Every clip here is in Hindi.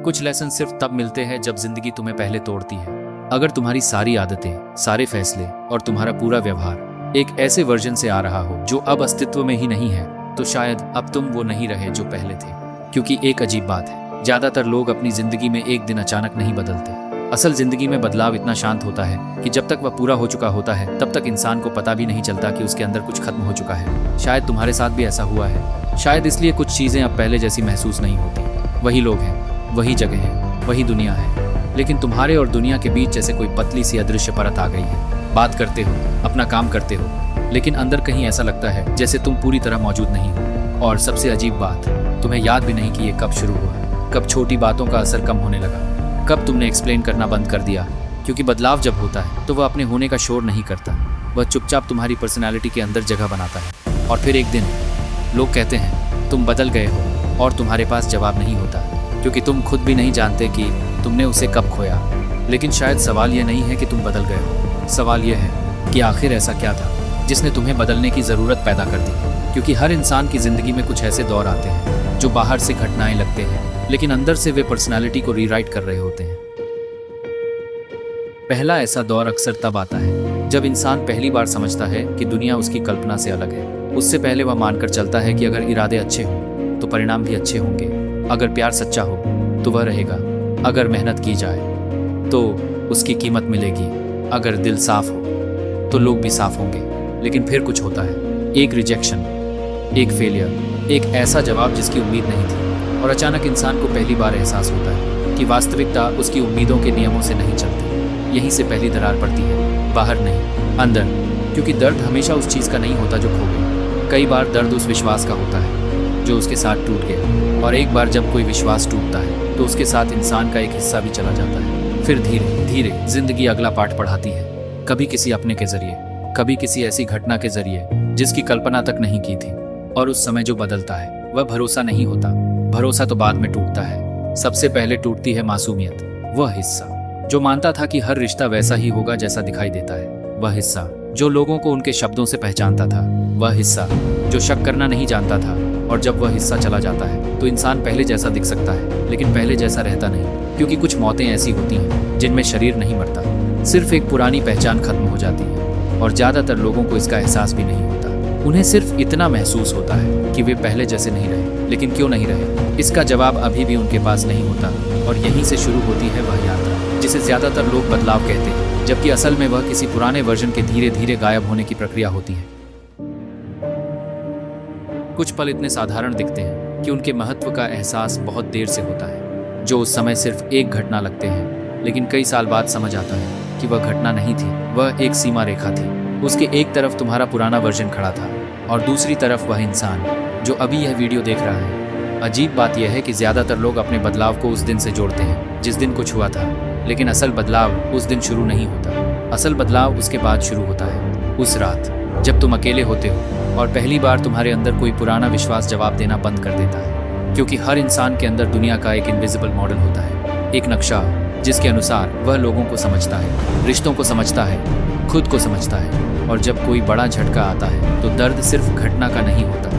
कुछ लेसन सिर्फ तब मिलते हैं जब जिंदगी तुम्हें पहले तोड़ती है। अगर तुम्हारी सारी आदतें, सारे फैसले और तुम्हारा पूरा व्यवहार एक ऐसे वर्जन से आ रहा हो जो अब अस्तित्व में ही नहीं है, तो शायद अब तुम वो नहीं रहे जो पहले थे। क्योंकि एक अजीब बात है, ज्यादातर लोग अपनी जिंदगी में एक दिन अचानक नहीं बदलते। असल जिंदगी में बदलाव इतना शांत होता है कि जब तक वह पूरा हो चुका होता है तब तक इंसान को पता भी नहीं चलता कि उसके अंदर कुछ खत्म हो चुका है। शायद तुम्हारे साथ भी ऐसा हुआ है। शायद इसलिए कुछ चीजें अब पहले जैसी महसूस नहीं होती। वही लोग हैं, वही जगह है, वही दुनिया है, लेकिन तुम्हारे और दुनिया के बीच जैसे कोई पतली सी अदृश्य परत आ गई है। बात करते हो, अपना काम करते हो, लेकिन अंदर कहीं ऐसा लगता है जैसे तुम पूरी तरह मौजूद नहीं हो। और सबसे अजीब बात, तुम्हें याद भी नहीं कि ये कब शुरू हुआ, कब छोटी बातों का असर कम होने लगा, कब तुमने एक्सप्लेन करना बंद कर दिया। क्योंकि बदलाव जब होता है तो वह अपने होने का शोर नहीं करता, वह चुपचाप तुम्हारी पर्सनालिटी के अंदर जगह बनाता है। और फिर एक दिन लोग कहते हैं तुम बदल गए हो, और तुम्हारे पास जवाब नहीं होता, क्योंकि तुम खुद भी नहीं जानते कि तुमने उसे कब खोया। लेकिन शायद सवाल यह नहीं है कि तुम बदल गए हो, सवाल यह है कि आखिर ऐसा क्या था जिसने तुम्हें बदलने की ज़रूरत पैदा कर दी। क्योंकि हर इंसान की ज़िंदगी में कुछ ऐसे दौर आते हैं जो बाहर से घटनाएं लगते हैं, लेकिन अंदर से वे पर्सनालिटी को रीराइट कर रहे होते हैं। पहला ऐसा दौर अक्सर तब आता है जब इंसान पहली बार समझता है कि दुनिया उसकी कल्पना से अलग है। उससे पहले वह मानकर चलता है कि अगर इरादे अच्छे हों तो परिणाम भी अच्छे होंगे, अगर प्यार सच्चा हो तो वह रहेगा, अगर मेहनत की जाए तो उसकी कीमत मिलेगी, अगर दिल साफ हो तो लोग भी साफ होंगे। लेकिन फिर कुछ होता है, एक रिजेक्शन, एक फेलियर, एक ऐसा जवाब जिसकी उम्मीद नहीं थी, और अचानक इंसान को पहली बार एहसास होता है कि वास्तविकता उसकी उम्मीदों के नियमों से नहीं चलती। यहीं से पहली दरार पड़ती है, बाहर नहीं, अंदर। क्योंकि दर्द हमेशा उस चीज़ का नहीं होता जो खो गई। कई बार दर्द उस विश्वास का होता है जो उसके साथ टूट गया, और एक बार जब कोई विश्वास टूटता है तो उसके साथ इंसान का एक हिस्सा भी चला जाता है। फिर धीरे धीरे जिंदगी अगला पाठ पढ़ाती है, कभी किसी अपने के जरिए, कभी किसी ऐसी घटना के जरिए जिसकी कल्पना तक नहीं की थी। और उस समय जो बदलता है वह भरोसा नहीं होता, भरोसा तो बाद में टूटता है। सबसे पहले टूटती है मासूमियत, वह हिस्सा जो मानता था कि हर रिश्ता वैसा ही होगा जैसा दिखाई देता है, वह हिस्सा जो लोगों को उनके शब्दों से पहचानता था, वह हिस्सा जो शक करना नहीं जानता था। और जब वह हिस्सा चला जाता है तो इंसान पहले जैसा दिख सकता है, लेकिन पहले जैसा रहता नहीं। क्योंकि कुछ मौतें ऐसी होती हैं जिनमें शरीर नहीं मरता, सिर्फ एक पुरानी पहचान खत्म हो जाती है। और ज़्यादातर लोगों को इसका एहसास भी नहीं होता। उन्हें सिर्फ इतना महसूस होता है कि वे पहले जैसे नहीं रहे। लेकिन क्यों नहीं रहे, इसका जवाब अभी भी उनके पास नहीं होता। और यहीं से शुरू होती है वह यात्रा जिसे ज़्यादातर लोग बदलाव कहते हैं, जबकि असल में वह किसी पुराने वर्जन के धीरे धीरे गायब होने की प्रक्रिया होती है। कुछ पल इतने साधारण दिखते हैं कि उनके महत्व का एहसास बहुत देर से होता है। जो उस समय सिर्फ एक घटना लगते हैं, लेकिन कई साल बाद समझ आता है कि वह घटना नहीं थी, वह एक सीमा रेखा थी। उसके एक तरफ तुम्हारा पुराना वर्जन खड़ा था और दूसरी तरफ वह इंसान जो अभी यह वीडियो देख रहा है। अजीब बात यह है कि ज़्यादातर लोग अपने बदलाव को उस दिन से जोड़ते हैं जिस दिन कुछ हुआ था, लेकिन असल बदलाव उस दिन शुरू नहीं होता। असल बदलाव उसके बाद शुरू होता है, उस रात जब तुम अकेले होते हो और पहली बार तुम्हारे अंदर कोई पुराना विश्वास जवाब देना बंद कर देता है। क्योंकि हर इंसान के अंदर दुनिया का एक इनविजिबल मॉडल होता है, एक नक्शा जिसके अनुसार वह लोगों को समझता है, रिश्तों को समझता है, खुद को समझता है। और जब कोई बड़ा झटका आता है तो दर्द सिर्फ घटना का नहीं होता,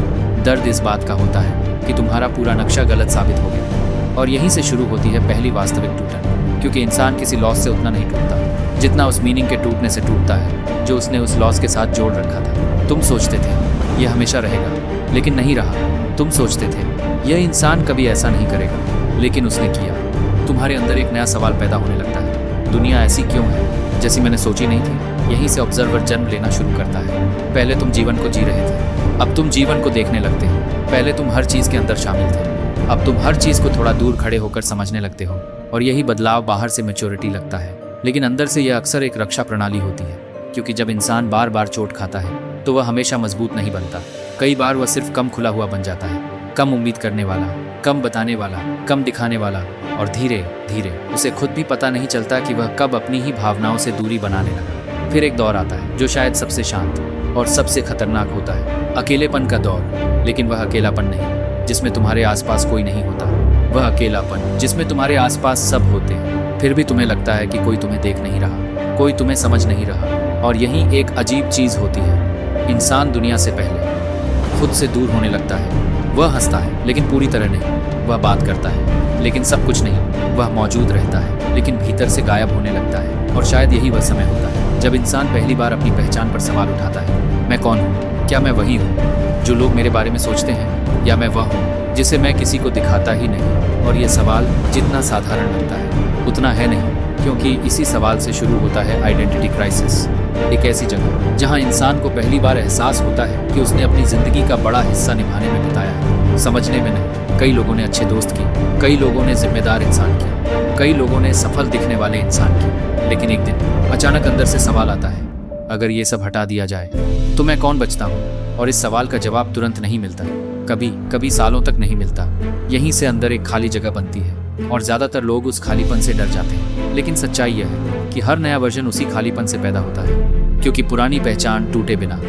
दर्द इस बात का होता है कि तुम्हारा पूरा नक्शा गलत साबित हो गया। और यहीं से शुरू होती है पहली वास्तविक टूटन। क्योंकि इंसान किसी लॉस से उतना नहीं टूटता जितना उस मीनिंग के टूटने से टूटता है जो उसने उस लॉस के साथ जोड़ रखा था। तुम सोचते थे यह हमेशा रहेगा, लेकिन नहीं रहा। तुम सोचते थे यह इंसान कभी ऐसा नहीं करेगा, लेकिन उसने किया। तुम्हारे अंदर एक नया सवाल पैदा होने लगता है, दुनिया ऐसी क्यों है जैसी मैंने सोची नहीं थी। यहीं से ऑब्जर्वर जन्म लेना शुरू करता है। पहले तुम जीवन को जी रहे थे, अब तुम जीवन को देखने लगते हो। पहले तुम हर चीज़ के अंदर शामिल थे, अब तुम हर चीज़ को थोड़ा दूर खड़े होकर समझने लगते हो। और यही बदलाव बाहर से मैच्योरिटी लगता है, लेकिन अंदर से यह अक्सर एक रक्षा प्रणाली होती है। क्योंकि जब इंसान बार बार चोट खाता है तो वह हमेशा मजबूत नहीं बनता। कई बार वह सिर्फ कम खुला हुआ बन जाता है, कम उम्मीद करने वाला, कम बताने वाला, कम दिखाने वाला। और धीरे धीरे उसे खुद भी पता नहीं चलता कि वह कब अपनी ही भावनाओं से दूरी बनाने लगा। फिर एक दौर आता है जो शायद सबसे शांत और सबसे खतरनाक होता है, अकेलेपन का दौर। लेकिन वह अकेलापन नहीं जिसमें तुम्हारे आसपास कोई नहीं होता, वह अकेलापन जिसमें तुम्हारे आसपास सब होते हैं, फिर भी तुम्हें लगता है कि कोई तुम्हें देख नहीं रहा, कोई तुम्हें समझ नहीं रहा। और यही एक अजीब चीज़ होती है, इंसान दुनिया से पहले खुद से दूर होने लगता है। वह हंसता है लेकिन पूरी तरह नहीं, वह बात करता है लेकिन सब कुछ नहीं। वह मौजूद रहता है लेकिन भीतर से गायब होने लगता है। और शायद यही वह समय होता है जब इंसान पहली बार अपनी पहचान पर सवाल उठाता है, मैं कौन हूँ? क्या मैं वही हूँ जो लोग मेरे बारे में सोचते हैं, या मैं वह हूँ जिसे मैं किसी को दिखाता ही नहीं? और ये सवाल जितना साधारण लगता है उतना है नहीं, क्योंकि इसी सवाल से शुरू होता है आइडेंटिटी क्राइसिस। एक ऐसी जगह जहां इंसान को पहली बार एहसास होता है कि उसने अपनी जिंदगी का बड़ा हिस्सा निभाने में बिताया है, समझने में नहीं। कई लोगों ने अच्छे दोस्त किए, कई लोगों ने जिम्मेदार इंसान किए, कई लोगों ने सफल दिखने वाले इंसान किए, लेकिन एक दिन अचानक अंदर से सवाल आता है, अगर ये सब हटा दिया जाए तो मैं कौन बचता हूँ? और इस सवाल का जवाब तुरंत नहीं मिलता, कभी कभी सालों तक नहीं मिलता। यहीं से अंदर एक खाली जगह बनती है और ज्यादातर लोग उस खालीपन से डर जाते हैं। लेकिन सच्चाई यह है कि हर नया वर्जन उसी खालीपन से पैदा होता है, क्योंकि पुरानी पहचान टूटे बिना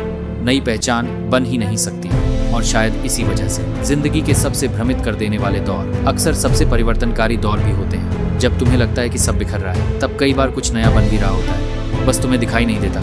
नई पहचान बन ही नहीं सकती। और शायद इसी वजह से जिंदगी के सबसे भ्रमित कर देने वाले दौर अक्सर सबसे परिवर्तनकारी दौर भी होते हैं। जब तुम्हें लगता है कि सब बिखर रहा है, तब कई बार कुछ नया बन भी रहा होता है, बस तुम्हें दिखाई नहीं देता,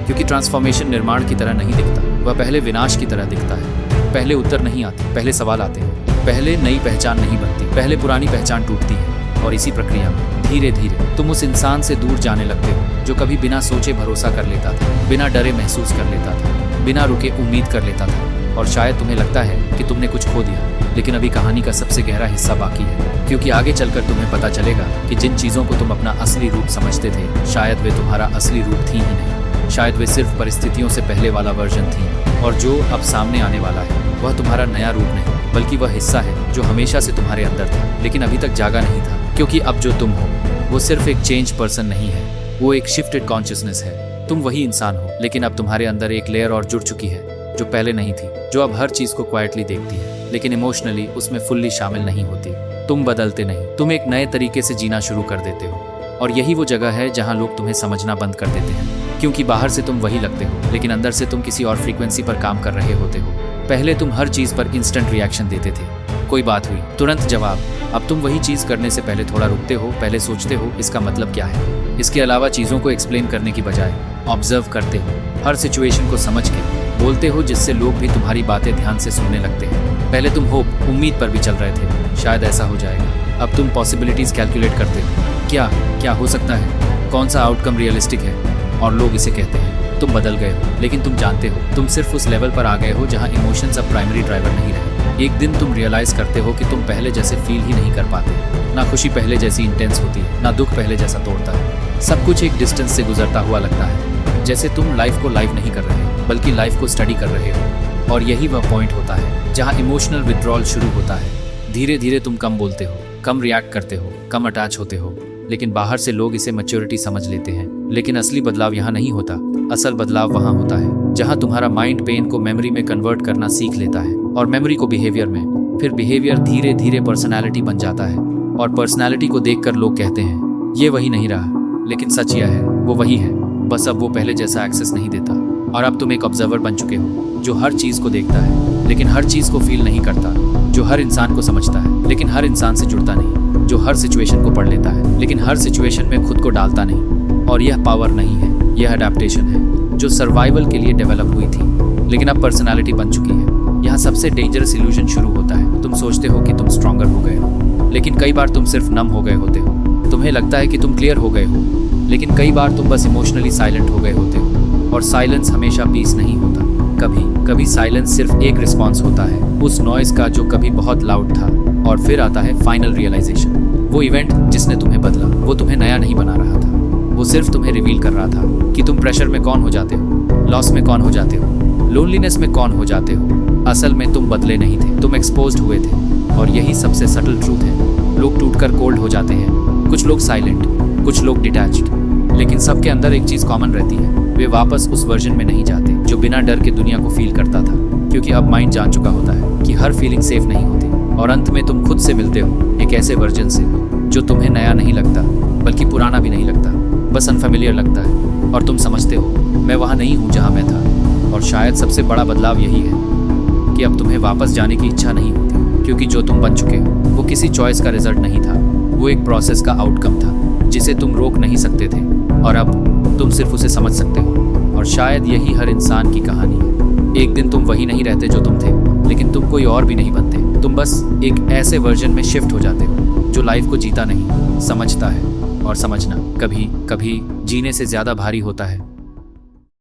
क्योंकि ट्रांसफॉर्मेशन निर्माण की तरह नहीं दिखता, वह पहले विनाश की तरह दिखता है। पहले उत्तर नहीं आते, पहले सवाल आते हैं, पहले नई पहचान नहीं बनती, पहले पुरानी पहचान टूटती है। और इसी प्रक्रिया में धीरे धीरे तुम उस इंसान से दूर जाने लगते हो जो कभी बिना सोचे भरोसा कर लेता था, बिना डरे महसूस कर लेता था, बिना रुके उम्मीद कर लेता था। और शायद तुम्हें लगता है कि तुमने कुछ खो दिया, लेकिन अभी कहानी का सबसे गहरा हिस्सा बाकी है, क्योंकि आगे चलकर तुम्हें पता चलेगा कि जिन चीज़ों को तुम अपना असली रूप समझते थे, शायद वे तुम्हारा असली रूप थी ही नहीं। शायद वे सिर्फ परिस्थितियों से पहले वाला वर्जन थी, और जो अब सामने आने वाला है वह तुम्हारा नया रूप नहीं, बल्कि वह हिस्सा है जो हमेशा से तुम्हारे अंदर था, लेकिन अभी तक जागा नहीं था। क्योंकि अब जो तुम हो वो सिर्फ एक चेंज पर्सन नहीं है, वो एक शिफ्टेड कॉन्शियसनेस है। तुम वही इंसान हो, लेकिन अब तुम्हारे अंदर एक लेयर और जुड़ चुकी है जो पहले नहीं थी, जो अब हर चीज को क्वाइटली देखती है, लेकिन इमोशनली उसमें फुल्ली शामिल नहीं होती। तुम बदलते नहीं, तुम एक नए तरीके से जीना शुरू कर देते हो। और यही वो जगह है जहां लोग तुम्हें समझना बंद कर देते हैं, क्योंकि बाहर से तुम वही लगते हो, लेकिन अंदर से तुम किसी और फ्रीक्वेंसी पर काम कर रहे होते हो। पहले तुम हर चीज पर इंस्टेंट रिएक्शन देते थे, कोई बात हुई तुरंत जवाब। अब तुम वही चीज करने से पहले थोड़ा रुकते हो, पहले सोचते हो इसका मतलब क्या है। इसके अलावा चीजों को एक्सप्लेन करने की बजाय ऑब्जर्व करते हो, हर सिचुएशन को समझ के बोलते हो, जिससे लोग भी तुम्हारी बातें ध्यान से सुनने लगते हैं। पहले तुम होप, उम्मीद पर भी चल रहे थे, शायद ऐसा हो जाएगा। अब तुम पॉसिबिलिटीज कैलकुलेट करते हो, क्या हो सकता है, कौन सा आउटकम रियलिस्टिक है, और लोग इसे कहते हैं। तुम बदल गए हो, लेकिन तुम जानते हो तुम सिर्फ उस लेवल पर आ गए हो जहां इमोशंस अब प्राइमरी ड्राइवर नहीं रहे। एक दिन तुम रियलाइज करते हो कि तुम पहले जैसे फील ही नहीं कर पाते, ना खुशी पहले जैसी इंटेंस होती है, ना दुख पहले जैसा तोड़ता है। सब कुछ एक डिस्टेंस से गुजरता हुआ लगता है, जैसे तुम लाइफ को लाइव नहीं कर रहे, बल्कि लाइफ को स्टडी कर रहे हो। और यही वह पॉइंट होता है जहां इमोशनल विथड्रॉल शुरू होता है। धीरे धीरे तुम कम बोलते हो, कम रिएक्ट करते हो, कम अटैच होते हो, लेकिन बाहर से लोग इसे मैच्योरिटी समझ लेते हैं। लेकिन असली बदलाव यहाँ नहीं होता, असल बदलाव वहाँ होता है जहाँ तुम्हारा माइंड पेन को मेमोरी में कन्वर्ट करना सीख लेता है, और मेमोरी को बिहेवियर में, फिर बिहेवियर धीरे धीरे पर्सनैलिटी बन जाता है। और पर्सनैलिटी को देखकर लोग कहते हैं ये वही नहीं रहा, लेकिन सच यह है वो वही है, बस अब वो पहले जैसा एक्सेस नहीं देता। और अब तुम एक ऑब्जर्वर बन चुके हो जो हर चीज को देखता है लेकिन हर चीज को फील नहीं करता, जो हर इंसान को समझता है लेकिन हर इंसान से जुड़ता नहीं, जो हर सिचुएशन को पढ़ लेता है लेकिन हर सिचुएशन में खुद को डालता नहीं। और यह पावर नहीं है, यह अडैप्टेशन है जो सर्वाइवल के लिए डेवलप हुई थी, लेकिन अब पर्सनालिटी बन चुकी है। यहाँ सबसे डेंजरस इल्यूजन शुरू होता है। तुम सोचते हो कि तुम स्ट्रॉन्गर हो गए हो, लेकिन कई बार तुम सिर्फ नम हो गए होते हो। तुम्हें लगता है कि तुम क्लियर हो गए हो, लेकिन कई बार तुम बस इमोशनली साइलेंट हो गए होते हो। और साइलेंस हमेशा पीस नहीं होता, कभी कभी साइलेंस सिर्फ एक रिस्पॉन्स होता है उस नॉइज का जो कभी बहुत लाउड था। और फिर आता है फाइनल रियलाइजेशन, वो इवेंट जिसने तुम्हें बदला। वो तुम्हें नया नहीं बना रहा था, वो सिर्फ तुम्हें रिवील कर रहा था कि तुम प्रेशर में कौन हो जाते हो, लॉस में कौन हो जाते हो, लोनलीनेस में कौन हो जाते हो। असल में तुम बदले नहीं थे, तुम एक्सपोज्ड हुए थे। और यही सबसे सटल ट्रूथ है। लोग टूटकर कोल्ड हो जाते हैं, कुछ लोग साइलेंट, कुछ लोग डिटैच्ड, लेकिन सबके अंदर एक चीज कॉमन रहती है, वे वापस उस वर्जन में नहीं जाते जो बिना डर के दुनिया को फील करता था, क्योंकि अब माइंड जान चुका होता है कि हर फीलिंग सेफ नहीं होती। और अंत में तुम खुद से मिलते हो एक ऐसे वर्जन से जो तुम्हें नया नहीं लगता, बल्कि पुराना भी नहीं लगता, बस अनफेमिलियर लगता है। और तुम समझते हो मैं वहाँ नहीं हूँ जहाँ मैं था। और शायद सबसे बड़ा बदलाव यही है कि अब तुम्हें वापस जाने की इच्छा नहीं होती, क्योंकि जो तुम बन चुके हो वो किसी चॉइस का रिजल्ट नहीं था, वो एक प्रोसेस का आउटकम था जिसे तुम रोक नहीं सकते थे। और अब तुम सिर्फ उसे समझ सकते हो। और शायद यही हर इंसान की कहानी है। एक दिन तुम वही नहीं रहते जो तुम थे, लेकिन तुम कोई और भी नहीं बनते। तुम बस एक ऐसे वर्जन में शिफ्ट हो जाते हो जो लाइफ को जीता नहीं समझता है। और समझना कभी कभी जीने से ज्यादा भारी होता है।